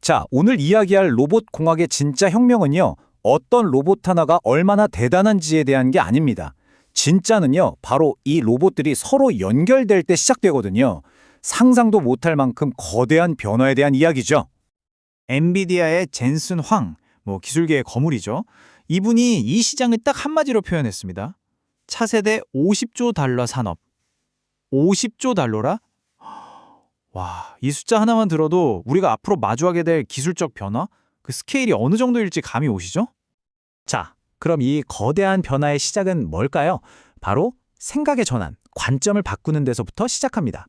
자, 오늘 이야기할 로봇 공학의 진짜 혁명은요, 어떤 로봇 하나가 얼마나 대단한지에 대한 게 아닙니다. 진짜는요, 바로 이 로봇들이 서로 연결될 때 시작되거든요. 상상도 못할 만큼 거대한 변화에 대한 이야기죠. 엔비디아의 젠슨 황, 기술계의 거물이죠. 이분이 이 시장을 딱 한마디로 표현했습니다. 차세대 50조 달러 산업. 50조 달러라? 와, 이 숫자 하나만 들어도 우리가 앞으로 마주하게 될 기술적 변화, 그 스케일이 어느 정도일지 감이 오시죠? 자, 그럼 이 거대한 변화의 시작은 뭘까요? 바로 생각의 전환, 관점을 바꾸는 데서부터 시작합니다.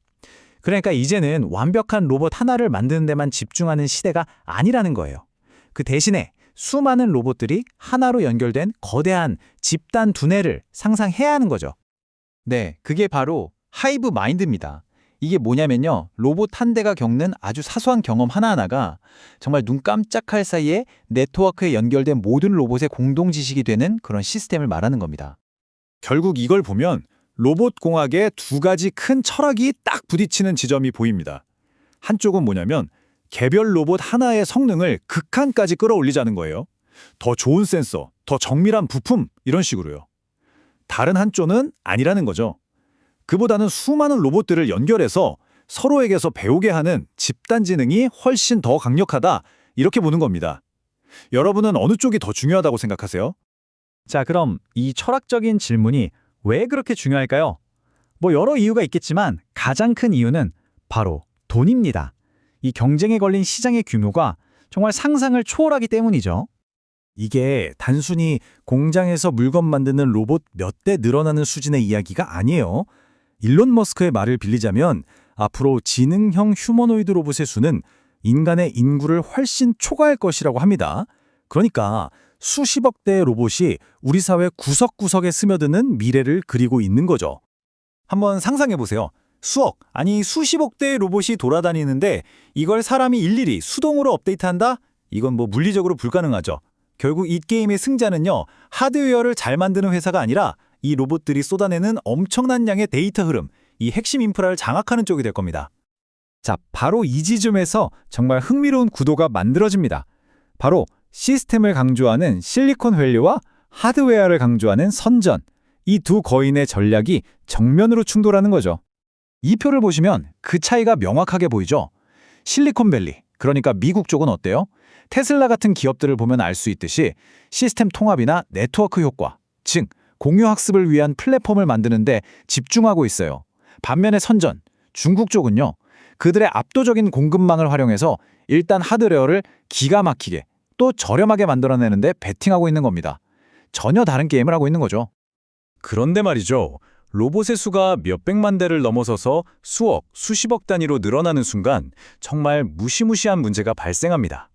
그러니까 이제는 완벽한 로봇 하나를 만드는 데만 집중하는 시대가 아니라는 거예요. 그 대신에 수많은 로봇들이 하나로 연결된 거대한 집단 두뇌를 상상해야 하는 거죠. 네, 그게 바로 하이브 마인드입니다. 이게 뭐냐면요, 로봇 한 대가 겪는 아주 사소한 경험 하나하나가 정말 눈 깜짝할 사이에 네트워크에 연결된 모든 로봇의 공동 지식이 되는 그런 시스템을 말하는 겁니다. 결국 이걸 보면 로봇 공학의 두 가지 큰 철학이 딱 부딪히는 지점이 보입니다. 한쪽은 뭐냐면 개별 로봇 하나의 성능을 극한까지 끌어올리자는 거예요. 더 좋은 센서, 더 정밀한 부품 이런 식으로요. 다른 한쪽은 아니라는 거죠. 그보다는 수많은 로봇들을 연결해서 서로에게서 배우게 하는 집단 지능이 훨씬 더 강력하다 이렇게 보는 겁니다. 여러분은 어느 쪽이 더 중요하다고 생각하세요? 자, 그럼 이 철학적인 질문이 왜 그렇게 중요할까요? 여러 이유가 있겠지만 가장 큰 이유는 바로 돈입니다. 이 경쟁에 걸린 시장의 규모가 정말 상상을 초월하기 때문이죠. 이게 단순히 공장에서 물건 만드는 로봇 몇 대 늘어나는 수준의 이야기가 아니에요. 일론 머스크의 말을 빌리자면 앞으로 지능형 휴머노이드 로봇의 수는 인간의 인구를 훨씬 초과할 것이라고 합니다. 그러니까 수십억 대의 로봇이 우리 사회 구석구석에 스며드는 미래를 그리고 있는 거죠. 한번 상상해 보세요. 수억, 아니 수십억 대의 로봇이 돌아다니는데 이걸 사람이 일일이 수동으로 업데이트한다? 이건 물리적으로 불가능하죠. 결국 이 게임의 승자는요, 하드웨어를 잘 만드는 회사가 아니라 이 로봇들이 쏟아내는 엄청난 양의 데이터 흐름, 이 핵심 인프라를 장악하는 쪽이 될 겁니다. 자, 바로 이 지점에서 정말 흥미로운 구도가 만들어집니다. 바로 시스템을 강조하는 실리콘밸리와 하드웨어를 강조하는 선전, 이 두 거인의 전략이 정면으로 충돌하는 거죠. 이 표를 보시면 그 차이가 명확하게 보이죠. 실리콘밸리, 그러니까 미국 쪽은 어때요? 테슬라 같은 기업들을 보면 알 수 있듯이 시스템 통합이나 네트워크 효과, 즉 공유 학습을 위한 플랫폼을 만드는데 집중하고 있어요. 반면에 선전, 중국 쪽은요, 그들의 압도적인 공급망을 활용해서 일단 하드웨어를 기가 막히게 또 저렴하게 만들어내는데 베팅하고 있는 겁니다. 전혀 다른 게임을 하고 있는 거죠. 그런데 말이죠. 로봇의 수가 몇백만 대를 넘어서서 수억, 수십억 단위로 늘어나는 순간 정말 무시무시한 문제가 발생합니다.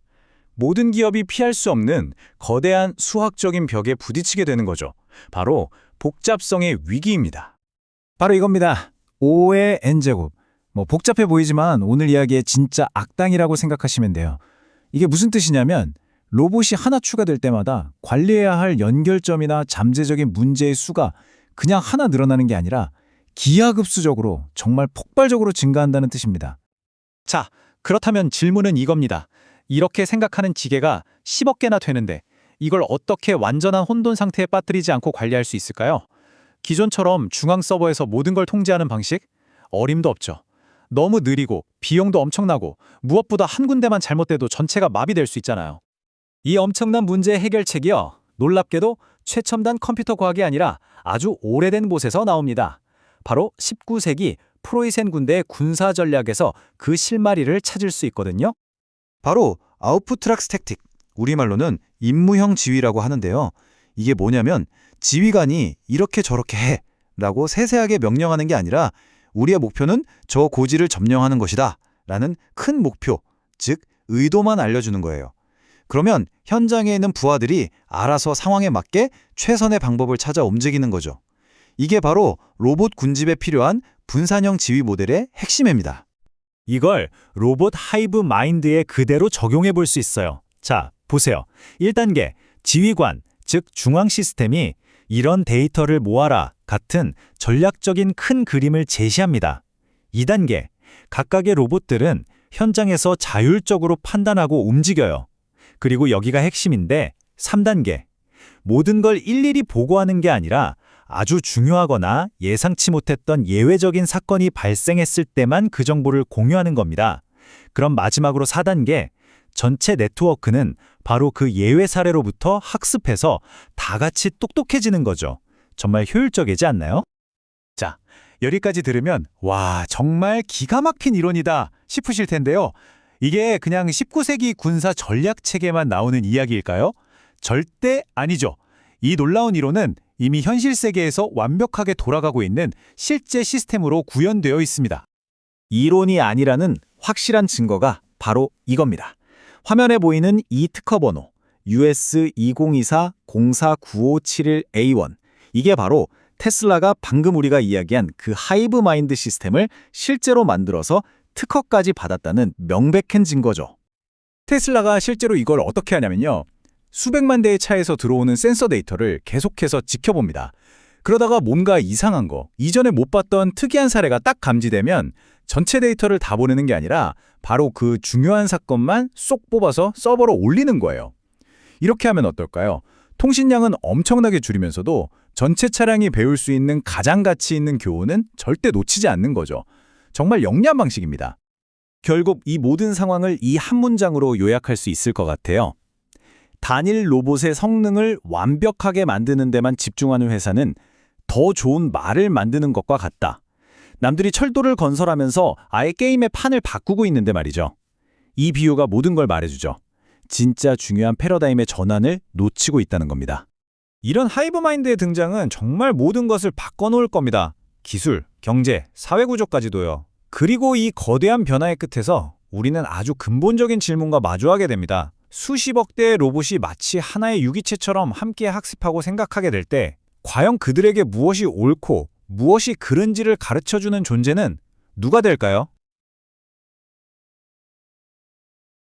모든 기업이 피할 수 없는 거대한 수학적인 벽에 부딪히게 되는 거죠. 바로 복잡성의 위기입니다. 바로 이겁니다. 5의 n제곱. 복잡해 보이지만 오늘 이야기의 진짜 악당이라고 생각하시면 돼요. 이게 무슨 뜻이냐면 로봇이 하나 추가될 때마다 관리해야 할 연결점이나 잠재적인 문제의 수가 그냥 하나 늘어나는 게 아니라 기하급수적으로 정말 폭발적으로 증가한다는 뜻입니다. 자, 그렇다면 질문은 이겁니다. 이렇게 생각하는 지게가 10억 개나 되는데 이걸 어떻게 완전한 혼돈 상태에 빠뜨리지 않고 관리할 수 있을까요? 기존처럼 중앙 서버에서 모든 걸 통제하는 방식? 어림도 없죠. 너무 느리고 비용도 엄청나고 무엇보다 한 군데만 잘못돼도 전체가 마비될 수 있잖아요. 이 엄청난 문제 해결책이요, 놀랍게도 최첨단 컴퓨터 과학이 아니라 아주 오래된 곳에서 나옵니다. 바로 19세기 프로이센 군대의 군사 전략에서 그 실마리를 찾을 수 있거든요. 바로 아우프트락스 택틱, 우리말로는 임무형 지휘라고 하는데요. 이게 뭐냐면 지휘관이 이렇게 저렇게 해 라고 세세하게 명령하는 게 아니라 우리의 목표는 저 고지를 점령하는 것이다 라는 큰 목표, 즉 의도만 알려주는 거예요. 그러면 현장에 있는 부하들이 알아서 상황에 맞게 최선의 방법을 찾아 움직이는 거죠. 이게 바로 로봇 군집에 필요한 분산형 지휘 모델의 핵심입니다. 이걸 로봇 하이브 마인드에 그대로 적용해 볼 수 있어요. 자, 보세요. 1단계, 지휘관, 즉 중앙 시스템이 이런 데이터를 모아라 같은 전략적인 큰 그림을 제시합니다. 2단계, 각각의 로봇들은 현장에서 자율적으로 판단하고 움직여요. 그리고 여기가 핵심인데 3단계. 모든 걸 일일이 보고하는 게 아니라 아주 중요하거나 예상치 못했던 예외적인 사건이 발생했을 때만 그 정보를 공유하는 겁니다. 그럼 마지막으로 4단계. 전체 네트워크는 바로 그 예외 사례로부터 학습해서 다 같이 똑똑해지는 거죠. 정말 효율적이지 않나요? 자, 여기까지 들으면 와, 정말 기가 막힌 이론이다 싶으실 텐데요. 이게 그냥 19세기 군사 전략 책에만 나오는 이야기일까요? 절대 아니죠. 이 놀라운 이론은 이미 현실 세계에서 완벽하게 돌아가고 있는 실제 시스템으로 구현되어 있습니다. 이론이 아니라는 확실한 증거가 바로 이겁니다. 화면에 보이는 이 특허 번호 US2024-049571A1 이게 바로 테슬라가 방금 우리가 이야기한 그 하이브 마인드 시스템을 실제로 만들어서 특허까지 받았다는 명백한 증거죠. 테슬라가 실제로 이걸 어떻게 하냐면요. 수백만 대의 차에서 들어오는 센서 데이터를 계속해서 지켜봅니다. 그러다가 뭔가 이상한 거, 이전에 못 봤던 특이한 사례가 딱 감지되면 전체 데이터를 다 보내는 게 아니라 바로 그 중요한 사건만 쏙 뽑아서 서버로 올리는 거예요. 이렇게 하면 어떨까요? 통신량은 엄청나게 줄이면서도 전체 차량이 배울 수 있는 가장 가치 있는 교훈은 절대 놓치지 않는 거죠. 정말 영리한 방식입니다. 결국 이 모든 상황을 이 한 문장으로 요약할 수 있을 것 같아요. 단일 로봇의 성능을 완벽하게 만드는 데만 집중하는 회사는 더 좋은 말을 만드는 것과 같다. 남들이 철도를 건설하면서 아예 게임의 판을 바꾸고 있는데 말이죠. 이 비유가 모든 걸 말해주죠. 진짜 중요한 패러다임의 전환을 놓치고 있다는 겁니다. 이런 하이브 마인드의 등장은 정말 모든 것을 바꿔놓을 겁니다. 기술, 경제, 사회 구조까지도요. 그리고 이 거대한 변화의 끝에서 우리는 아주 근본적인 질문과 마주하게 됩니다. 수십억 대의 로봇이 마치 하나의 유기체처럼 함께 학습하고 생각하게 될 때 과연 그들에게 무엇이 옳고 무엇이 그른지를 가르쳐주는 존재는 누가 될까요?